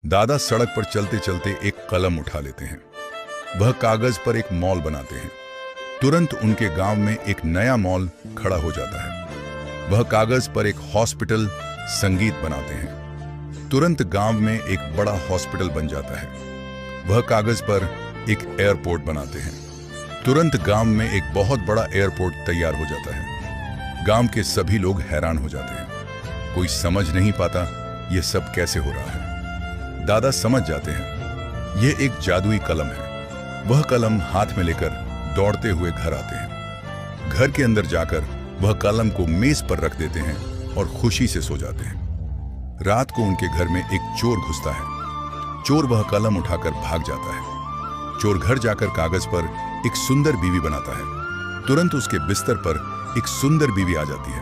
दादा सड़क पर चलते चलते एक कलम उठा लेते हैं। वह कागज पर एक मॉल बनाते हैं। तुरंत उनके गांव में एक नया मॉल खड़ा हो जाता है। वह कागज पर एक हॉस्पिटल संगीत बनाते हैं। तुरंत गांव में एक बड़ा हॉस्पिटल बन जाता है। वह कागज पर एक एयरपोर्ट बनाते हैं। तुरंत गांव में एक बहुत बड़ा एयरपोर्ट तैयार हो जाता है। गांव के सभी लोग हैरान हो जाते हैं। कोई समझ नहीं पाता यह सब कैसे हो रहा है। दादा समझ जाते हैं यह एक जादुई कलम है। वह कलम हाथ में लेकर दौड़ते हुए घर आते हैं। घर के अंदर जाकर वह कलम को मेज पर रख देते हैं और खुशी से सो जाते हैं। रात को उनके घर में एक चोर घुसता है। चोर वह कलम उठाकर भाग जाता है। चोर घर जाकर कागज पर एक सुंदर बीवी बनाता है। तुरंत उसके बिस्तर पर एक सुंदर बीवी आ जाती है।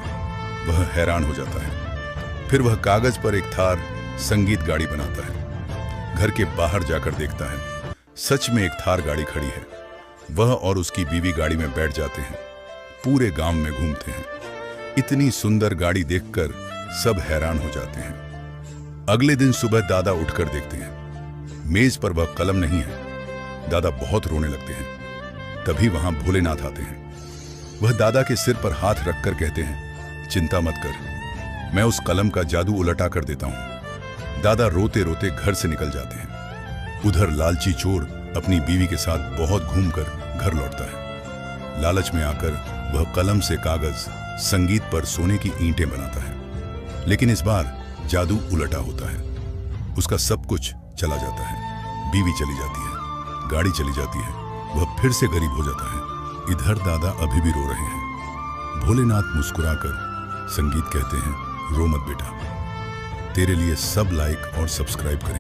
वह हैरान हो जाता है। फिर वह कागज पर एक थार संगीत गाड़ी बनाता है। घर के बाहर जाकर देखता है सच में एक थार गाड़ी खड़ी है। वह और उसकी बीवी गाड़ी में बैठ जाते हैं। पूरे गांव में घूमते हैं। इतनी सुंदर गाड़ी देखकर सब हैरान हो जाते हैं। अगले दिन सुबह दादा उठकर देखते हैं मेज पर वह कलम नहीं है। दादा बहुत रोने लगते हैं। तभी वहां भोलेनाथ आते हैं। वह दादा के सिर पर हाथ रखकर कहते हैं, चिंता मत कर, मैं उस कलम का जादू उलटा कर देता हूं। दादा रोते रोते घर से निकल जाते हैं। उधर लालची चोर अपनी बीवी के साथ बहुत घूमकर घर लौटता है। लालच में आकर वह कलम से कागज संगीत पर सोने की ईंटें बनाता है। लेकिन इस बार जादू उलटा होता है। उसका सब कुछ चला जाता है। बीवी चली जाती है, गाड़ी चली जाती है। वह फिर से गरीब हो जाता है। इधर दादा अभी भी रो रहे हैं। भोलेनाथ मुस्कुराकर संगीत कहते हैं, रो मत बेटा, तेरे लिए सब लाइक और सब्सक्राइब करें।